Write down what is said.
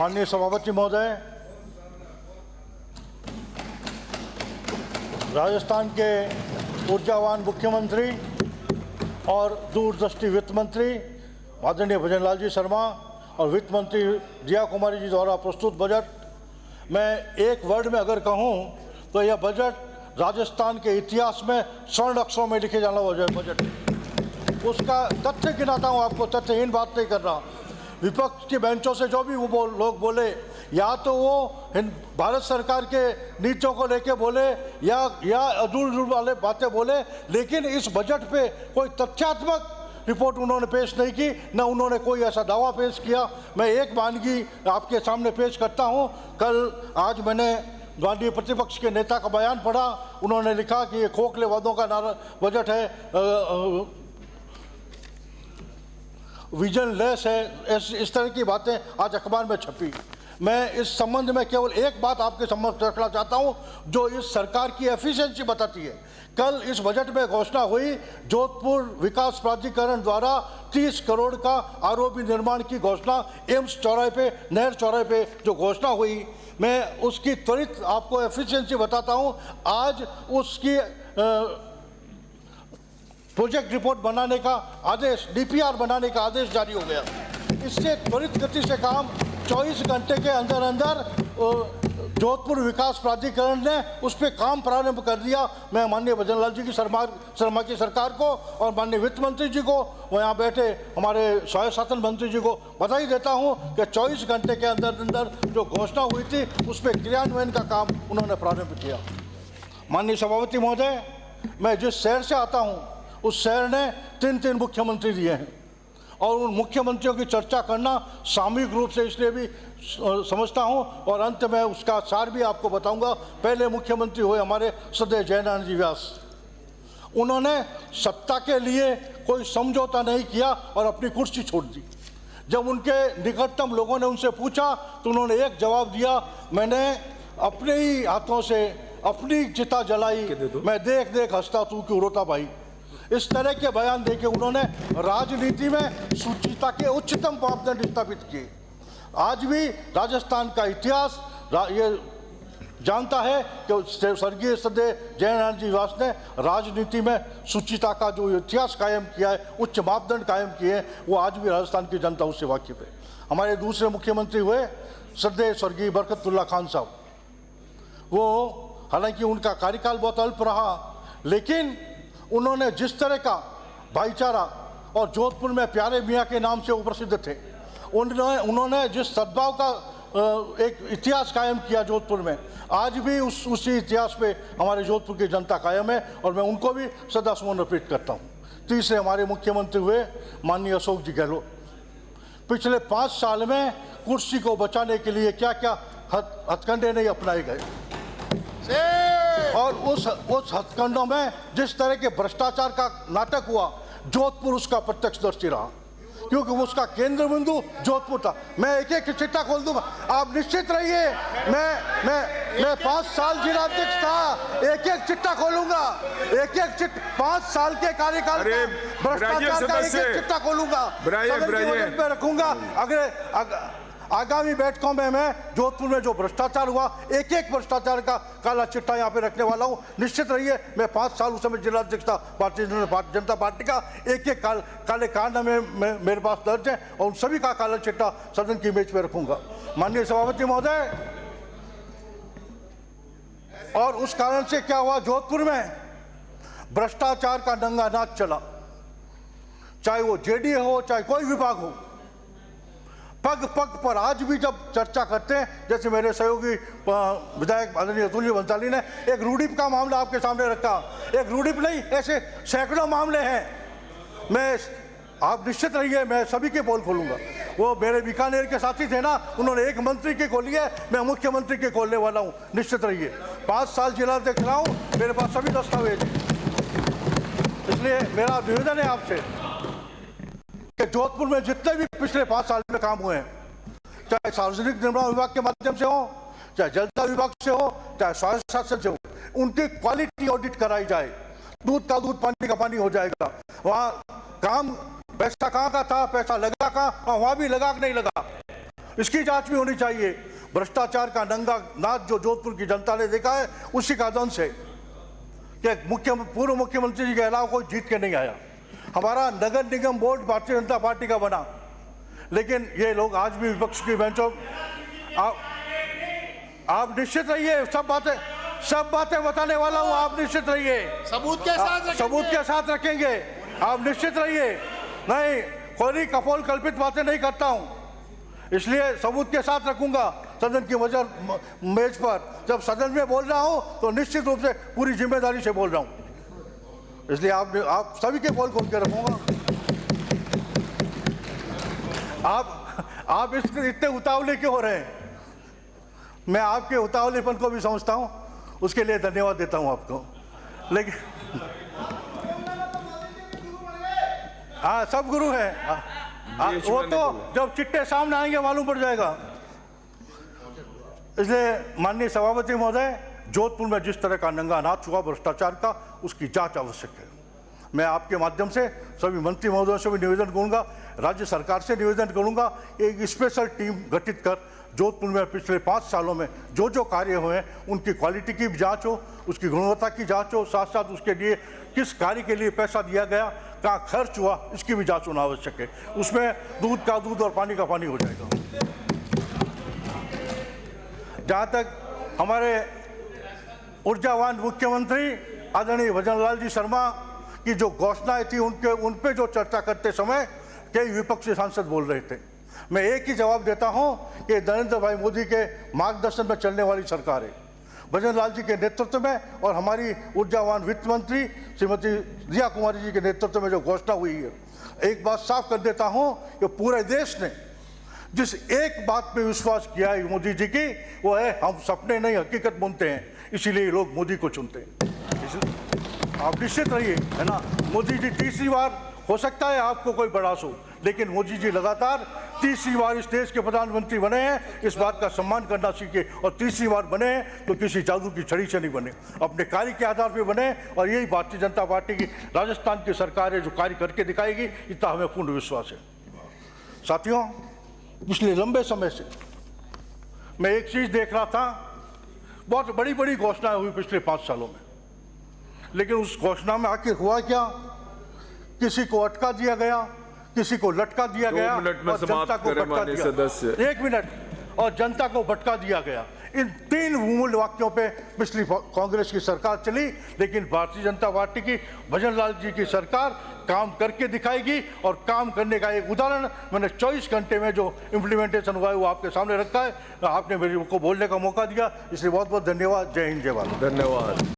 माननीय सभापति महोदय, राजस्थान के ऊर्जावान मुख्यमंत्री और दूरदृष्टि वित्त मंत्री आदरणीय भजनलाल जी शर्मा और वित्त मंत्री दिया कुमारी जी द्वारा प्रस्तुत बजट, मैं एक वर्ड में अगर कहूं तो यह बजट राजस्थान के इतिहास में स्वर्ण अक्षरों में लिखे जाने वाला बजट है। उसका तथ्य गिनाता हूं आपको, तथ्यहीन बात नहीं कर रहा। विपक्ष की बेंचों से जो भी वो लोग बोले, या तो वो भारत सरकार के नीतियों को लेके बोले या अधूर वाले बातें बोले, लेकिन इस बजट पे कोई तथ्यात्मक रिपोर्ट उन्होंने पेश नहीं की, न उन्होंने कोई ऐसा दावा पेश किया। मैं एक मानगी आपके सामने पेश करता हूं। आज मैंने माननीय प्रतिपक्ष के नेता का बयान पढ़ा। उन्होंने लिखा कि ये खोखले वादों का बजट है, विजन लेस है, इस तरह की बातें आज अखबार में छपी। मैं इस संबंध में केवल एक बात आपके समक्ष रखना चाहता हूं जो इस सरकार की एफिशिएंसी बताती है। कल इस बजट में घोषणा हुई, जोधपुर विकास प्राधिकरण द्वारा 30 करोड़ का आरओबी निर्माण की घोषणा, एम्स चौराहे पे, नहर चौराहे पे जो घोषणा हुई, मैं उसकी त्वरित आपको एफिशिएंसी बताता हूं। आज उसकी प्रोजेक्ट रिपोर्ट बनाने का आदेश, डीपीआर बनाने का आदेश जारी हो गया। इससे त्वरित गति से काम 24 घंटे के अंदर अंदर जोधपुर विकास प्राधिकरण ने उस पर काम प्रारंभ कर दिया। मैं माननीय भजनलाल जी की शर्मा की सरकार को और माननीय वित्त मंत्री जी को, वो यहाँ बैठे हमारे स्वायत्त शासन मंत्री जी को बधाई देता हूँ कि 24 घंटे के अंदर अंदर जो घोषणा हुई थी उस पर क्रियान्वयन का काम उन्होंने प्रारंभ किया। माननीय सभापति महोदय, मैं जिस शहर से आता हूँ उस शहर ने 3 मुख्यमंत्री दिए हैं और उन मुख्यमंत्रियों की चर्चा करना सामूहिक रूप से इसलिए भी समझता हूं और अंत में उसका सार भी आपको बताऊंगा। पहले मुख्यमंत्री हुए हमारे श्रद्धेय जयनारायण जी व्यास। उन्होंने सत्ता के लिए कोई समझौता नहीं किया और अपनी कुर्सी छोड़ दी। जब उनके निकटतम लोगों ने उनसे पूछा तो उन्होंने एक जवाब दिया, मैंने अपने ही हाथों से अपनी चिता जलाई, मैं देख देख हंसता तू क्यों रोता भाई। इस तरह के बयान देके उन्होंने राजनीति में सुचिता के उच्चतम मापदंड स्थापित किए। आज भी राजस्थान का इतिहास ये जानता है कि स्वर्गीय श्रद्धेय जयनारायण जी व्यास ने राजनीति में सुचिता का जो इतिहास कायम किया है, उच्च मापदंड कायम किए हैं, वो आज भी राजस्थान की जनता उससे वाकिफ है। हमारे दूसरे मुख्यमंत्री हुए श्रद्धेय स्वर्गीय बरकतुल्ला खान साहब। वो हालांकि उनका कार्यकाल बहुत अल्प रहा, लेकिन उन्होंने जिस तरह का भाईचारा और जोधपुर में प्यारे मियाँ के नाम से वो प्रसिद्ध थे, उन्होंने जिस सद्भाव का एक इतिहास कायम किया जोधपुर में, आज भी उसी इतिहास पे हमारे जोधपुर की जनता कायम है और मैं उनको भी सदा सुमन अर्पित करता हूँ। तीसरे हमारे मुख्यमंत्री हुए माननीय अशोक जी गहलोत। पिछले 5 साल में कुर्सी को बचाने के लिए क्या क्या हथकंडे नहीं अपनाए गए और उस हथकंडों में जिस तरह के भ्रष्टाचार का नाटक हुआ, जोधपुर उसका प्रत्यक्षदर्शी रहा, क्योंकि उसका केंद्र बिंदु जोधपुर था। मैं एक एक चिट्ठा खोल दूंगा, आप निश्चित रहिए। मैं 5 साल जिलाध्यक्ष था, एक एक चिट्ठा खोलूंगा, एक 5 साल के कार्यकाल में भ्रष्टाचार का एक चिट्ठा खोलूंगा, पे रखूंगा। अगले आगामी बैठकों में मैं जोधपुर में जो भ्रष्टाचार हुआ, एक भ्रष्टाचार का काला चिट्ठा यहाँ पे रखने वाला हूँ। निश्चित रहिए, मैं 5 साल उस समय जिलाध्यक्ष था भारतीय जनता पार्टी का। एक काले कांड में मेरे पास दर्ज है और उन सभी का काला चिट्ठा सदन की मेज पे रखूंगा। माननीय सभापति महोदय, और उस कारण से क्या हुआ, जोधपुर में भ्रष्टाचार का नंगा नाच चला, चाहे वो जेडीए हो चाहे कोई विभाग हो। पग पग पर आज भी जब चर्चा करते हैं, जैसे मेरे सहयोगी विधायक आदरणीय अतुल्य बंसाली ने एक रूडीप का मामला आपके सामने रखा, एक रूडीप नहीं, ऐसे सैकड़ों मामले हैं। आप निश्चित रहिए, मैं सभी के पोल खोलूंगा। वो मेरे बीकानेर के साथी थे ना, उन्होंने एक मंत्री के खोली है, मैं मुख्यमंत्री के खोलने वाला हूँ। निश्चित रहिए, 5 साल जिलाध्यक्ष रहा हूँ, मेरे पास सभी दस्तावेज हैं। इसलिए मेरा निवेदन है आपसे कि जोधपुर में जितने भी पिछले 5 साल में काम हुए हैं, चाहे सार्वजनिक निर्माण विभाग के माध्यम से हो, चाहे जलता विभाग से हो, चाहे स्वास्थ्य शासन से हो, उनकी क्वालिटी ऑडिट कराई जाए। दूध का दूध, पानी का पानी हो जाएगा। वहाँ काम पैसा कहाँ का था, पैसा लगा कहाँ, वहाँ भी लगा कि नहीं लगा। इसकी जांच भी होनी चाहिए। भ्रष्टाचार का नंगा नाच जो जोधपुर की जनता ने देखा है, उसी का दंश है कि पूर्व मुख्यमंत्री जी के अलावा कोई जीत के नहीं आया। हमारा नगर निगम बोर्ड भारतीय जनता पार्टी का बना, लेकिन ये लोग आज भी विपक्ष की बेंचों। आप निश्चित रहिए, सब बातें बताने वाला हूँ, आप निश्चित रहिए। सबूत के साथ रखेंगे, आप निश्चित रहिए। नहीं, कोई कपोल कल्पित बातें नहीं करता हूँ, इसलिए सबूत के साथ रखूंगा सदन की मेज पर। जब सदन में बोल रहा हूँ तो निश्चित रूप से पूरी जिम्मेदारी से बोल रहा हूँ, इसलिए आप सभी के बोल खोल के रखूंगा। आप इतने उतावले क्यों हो रहे हैं? मैं आपके उतावलेपन को भी समझता हूँ, उसके लिए धन्यवाद देता हूँ आपको। लेकिन हाँ, सब गुरु हैं। वो तो जब चिट्टे सामने आएंगे मालूम पड़ जाएगा। इसलिए माननीय सभापति महोदय, जोधपुर में जिस तरह का नंगा नाच हुआ भ्रष्टाचार का, उसकी जांच आवश्यक है। मैं आपके माध्यम से सभी मंत्री महोदयों से भी निवेदन करूंगा, राज्य सरकार से निवेदन करूंगा, एक स्पेशल टीम गठित कर जोधपुर में पिछले 5 सालों में जो कार्य हुए हैं उनकी क्वालिटी की जांच हो, उसकी गुणवत्ता की जांच हो, साथ साथ उसके लिए किस कार्य के लिए पैसा दिया गया, कहाँ खर्च हुआ, इसकी भी जांच होना आवश्यक है। उसमें दूध का दूध और पानी का पानी हो जाएगा। जहाँ तक हमारे ऊर्जावान मुख्यमंत्री आदरणीय भजनलाल जी शर्मा की जो घोषणाएं थी, उन पे जो चर्चा करते समय कई विपक्षी सांसद बोल रहे थे, मैं एक ही जवाब देता हूं कि नरेंद्र भाई मोदी के मार्गदर्शन में चलने वाली सरकार है। भजनलाल जी के नेतृत्व में और हमारी ऊर्जावान वित्त मंत्री श्रीमती रिया कुमारी जी के नेतृत्व में जो घोषणा हुई है, एक बात साफ कर देता हूं कि पूरे देश ने जिस एक बात पे विश्वास किया है मोदी जी की, वो है हम सपने नहीं हकीकत बुनते हैं, इसीलिए लोग मोदी को चुनते हैं। आप निश्चित रहिए, है ना। मोदी जी तीसरी बार, हो सकता है आपको कोई बड़ास हो, लेकिन मोदी जी लगातार तीसरी बार इस देश के प्रधानमंत्री बने हैं। इस बात का सम्मान करना सीखे, और तीसरी बार बने हैं तो किसी जादू की छड़ी से नहीं बने, अपने कार्य के आधार पर बने। और यही भारतीय जनता पार्टी की राजस्थान की सरकार है जो कार्य करके दिखाएगी, इतना हमें पूर्ण विश्वास है। साथियों, पिछले लंबे समय से मैं एक चीज़ देख रहा था, बहुत बड़ी बड़ी घोषणाएं हुई पिछले 5 सालों में, लेकिन उस घोषणा में आखिर हुआ क्या? किसी को अटका दिया गया, किसी को लटका दिया गया, और जनता को भटका दिया। 1 मिनट, और जनता को भटका दिया गया। इन 3 मूल वाक्यों पे पिछली कांग्रेस की सरकार चली, लेकिन भारतीय जनता पार्टी की भजनलाल जी की सरकार काम करके दिखाएगी। और काम करने का एक उदाहरण मैंने 24 घंटे में जो इम्प्लीमेंटेशन हुआ है वो आपके सामने रखा है। आपने मेरे को बोलने का मौका दिया, इसलिए बहुत बहुत धन्यवाद। जय हिंद, जय भारत। धन्यवाद।